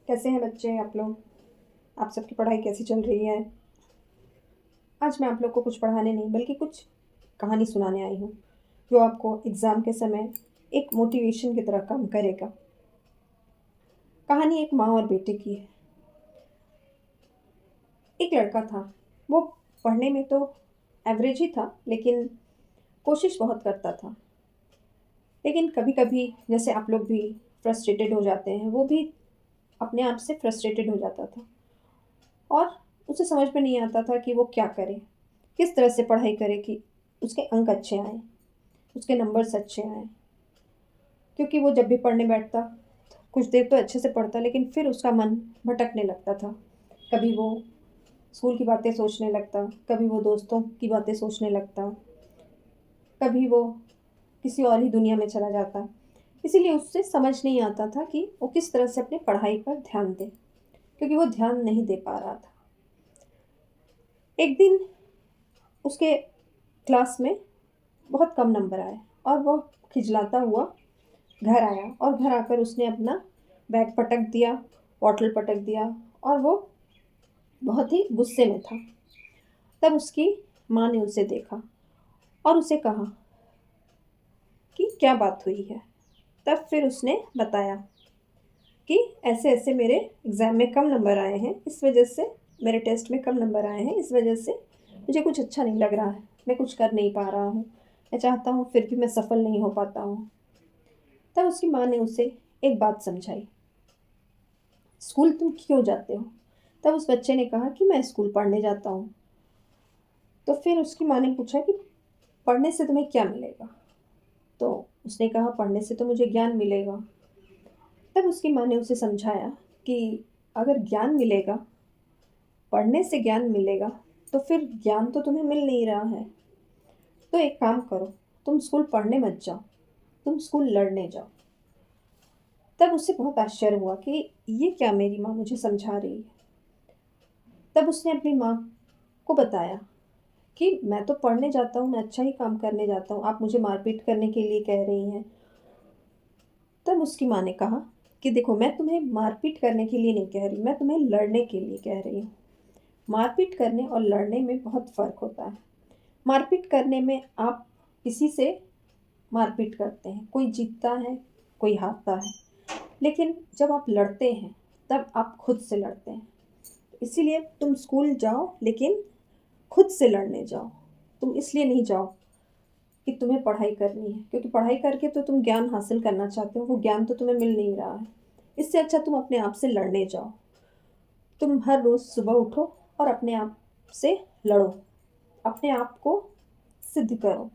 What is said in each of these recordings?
कैसे हैं बच्चे आप लोग? आप सबकी पढ़ाई कैसी चल रही है? आज मैं आप लोग को कुछ पढ़ाने नहीं बल्कि कुछ कहानी सुनाने आई हूँ, जो आपको एग्ज़ाम के समय एक मोटिवेशन की तरह काम करेगा। कहानी एक माँ और बेटे की है। एक लड़का था, वो पढ़ने में तो एवरेज ही था, लेकिन कोशिश बहुत करता था। लेकिन कभी-कभी जैसे आप लोग भी फ्रस्ट्रेटेड हो जाते हैं, वो भी अपने आप से फ्रस्ट्रेटेड हो जाता था और उसे समझ में नहीं आता था कि वो क्या करे? किस तरह से पढ़ाई करे कि उसके अंक अच्छे आएँ, उसके नंबर्स अच्छे आएँ। क्योंकि वो जब भी पढ़ने बैठता, कुछ देर तो अच्छे से पढ़ता, लेकिन फिर उसका मन भटकने लगता था। कभी वो स्कूल की बातें सोचने लगता, कभी वो दोस्तों की बातें सोचने लगता, कभी वो किसी और ही दुनिया में चला जाता। इसीलिए उससे समझ नहीं आता था कि वो किस तरह से अपनी पढ़ाई पर ध्यान दे, क्योंकि वो ध्यान नहीं दे पा रहा था। एक दिन उसके क्लास में बहुत कम नंबर आए और वो खिजलाता हुआ घर आया और घर आकर उसने अपना बैग पटक दिया, बॉटल पटक दिया और वो बहुत ही गुस्से में था। तब उसकी माँ ने उसे देखा और उसे कहा कि क्या बात हुई है। तब फिर उसने बताया कि ऐसे-ऐसे मेरे एग्ज़ाम में कम नंबर आए हैं, इस वजह से मेरे टेस्ट में कम नंबर आए हैं, इस वजह से मुझे कुछ अच्छा नहीं लग रहा है, मैं कुछ कर नहीं पा रहा हूँ। मैं चाहता हूँ फिर भी मैं सफल नहीं हो पाता हूँ। तब उसकी माँ ने उसे एक बात समझाई, स्कूल तुम क्यों जाते हो? तब उस बच्चे ने कहा कि मैं स्कूल पढ़ने जाता हूँ। तो फिर उसकी माँ ने पूछा कि पढ़ने से तुम्हें क्या मिलेगा? तो उसने कहा पढ़ने से तो मुझे ज्ञान मिलेगा। तब उसकी माँ ने उसे समझाया कि अगर ज्ञान मिलेगा, पढ़ने से ज्ञान मिलेगा, तो फिर ज्ञान तो तुम्हें मिल नहीं रहा है। तो एक काम करो, तुम स्कूल पढ़ने मत जाओ, तुम स्कूल लड़ने जाओ। तब उसे बहुत आश्चर्य हुआ कि ये क्या मेरी माँ मुझे समझा रही है। तब उसने अपनी माँ को बताया कि मैं तो पढ़ने जाता हूँ, मैं अच्छा ही काम करने जाता हूँ, आप मुझे मारपीट करने के लिए कह रही हैं। तब उसकी माँ ने कहा कि देखो मैं तुम्हें मारपीट करने के लिए नहीं कह रही, मैं तुम्हें लड़ने के लिए कह रही हूँ। मारपीट करने और लड़ने में बहुत फ़र्क होता है। मारपीट करने में आप किसी से मारपीट करते हैं, कोई जीतता है, कोई हारता है। लेकिन जब आप लड़ते हैं, तब आप खुद से लड़ते हैं। इसीलिए तुम स्कूल जाओ, लेकिन खुद से लड़ने जाओ। तुम इसलिए नहीं जाओ कि तुम्हें पढ़ाई करनी है, क्योंकि पढ़ाई करके तो तुम ज्ञान हासिल करना चाहते हो, वो ज्ञान तो तुम्हें मिल नहीं रहा है। इससे अच्छा तुम अपने आप से लड़ने जाओ। तुम हर रोज़ सुबह उठो और अपने आप से लड़ो। अपने आप को सिद्ध करो।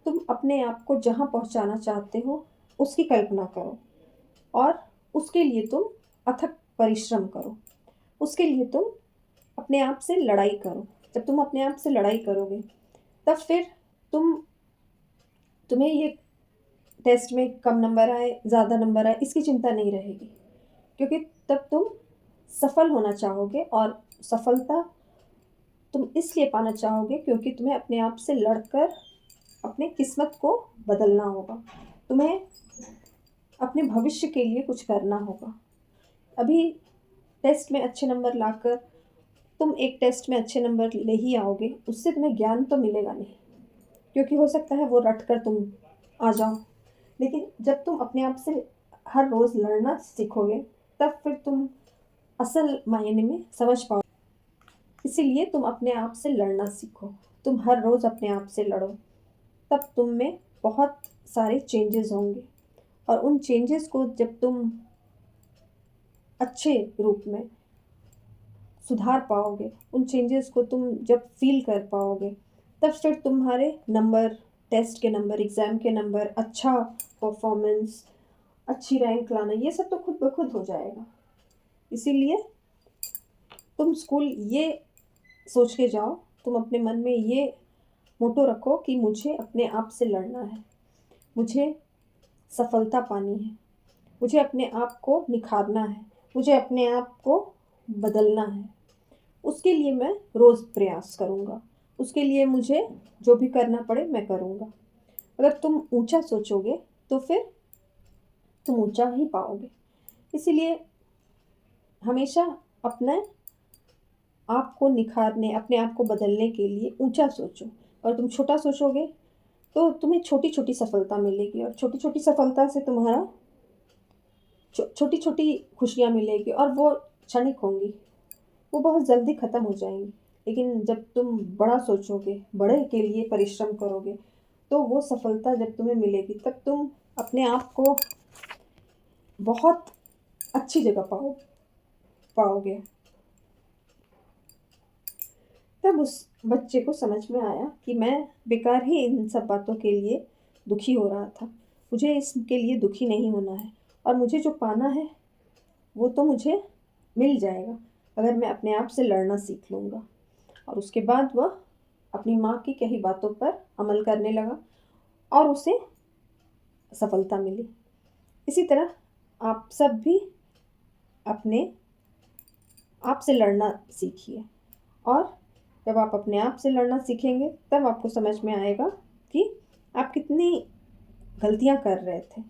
तुम अपने आप को जहाँ पहुँचाना चाहते हो, उसकी कल्पना करो और उसके लिए तुम अथक परिश्रम करो। उसके लिए तुम अपने आप से लड़ाई करो। जब तुम अपने आप से लड़ाई करोगे, तब फिर तुम तुम्हें ये टेस्ट में कम नंबर आए, ज़्यादा नंबर आए, इसकी चिंता नहीं रहेगी। क्योंकि तब तुम सफल होना चाहोगे और सफलता तुम इसलिए पाना चाहोगे क्योंकि तुम्हें अपने आप से लड़कर अपने किस्मत को बदलना होगा। तुम्हें अपने भविष्य के लिए कुछ करना होगा। अभी टेस्ट में अच्छे नंबर लाकर तुम एक टेस्ट में अच्छे नंबर ले ही आओगे, उससे तुम्हें ज्ञान तो मिलेगा नहीं, क्योंकि हो सकता है वो रट कर तुम आ जाओ। लेकिन जब तुम अपने आप से हर रोज़ लड़ना सीखोगे, तब फिर तुम असल मायने में समझ पाओ। इसीलिए तुम अपने आप से लड़ना सीखो। तुम हर रोज़ अपने आप से लड़ो, तब तुम में बहुत सारे चेंजेस होंगे और उन चेंजेस को जब तुम अच्छे रूप में सुधार पाओगे, उन चेंजेस को तुम जब फ़ील कर पाओगे, तब फिर तुम्हारे नंबर, टेस्ट के नंबर, एग्ज़ाम के नंबर, अच्छा परफ़ॉर्मेंस, अच्छी रैंक लाना, ये सब तो खुद ब खुद हो जाएगा। इसीलिए तुम स्कूल ये सोच के जाओ, तुम अपने मन में ये मोटो रखो कि मुझे अपने आप से लड़ना है, मुझे सफलता पानी है, मुझे अपने आप को निखारना है, मुझे अपने आप को बदलना है। उसके लिए मैं रोज़ प्रयास करूँगा, उसके लिए मुझे जो भी करना पड़े मैं करूँगा। अगर तुम ऊँचा सोचोगे, तो फिर तुम ऊँचा ही पाओगे। इसीलिए हमेशा अपने आप को निखारने, अपने आप को बदलने के लिए ऊँचा सोचो। और तुम छोटा सोचोगे तो तुम्हें छोटी-छोटी सफलता मिलेगी, और छोटी-छोटी सफलता से तुम्हारा छोटी-छोटी खुशियाँ मिलेगी, और वो क्षणिक होंगी, वो बहुत जल्दी ख़त्म हो जाएँगी। लेकिन जब तुम बड़ा सोचोगे, बड़े के लिए परिश्रम करोगे, तो वो सफलता जब तुम्हें मिलेगी, तब तुम अपने आप को बहुत अच्छी जगह पाओगे। तब उस बच्चे को समझ में आया कि मैं बेकार ही इन सब बातों के लिए दुखी हो रहा था। मुझे इसके लिए दुखी नहीं होना है, और मुझे जो पाना है वो तो मुझे मिल जाएगा, अगर मैं अपने आप से लड़ना सीख लूँगा। और उसके बाद वह अपनी माँ की कही बातों पर अमल करने लगा, और उसे सफलता मिली। इसी तरह आप सब भी अपने आप से लड़ना सीखिए, और जब आप अपने आप से लड़ना सीखेंगे, तब आपको समझ में आएगा कि आप कितनी गलतियाँ कर रहे थे।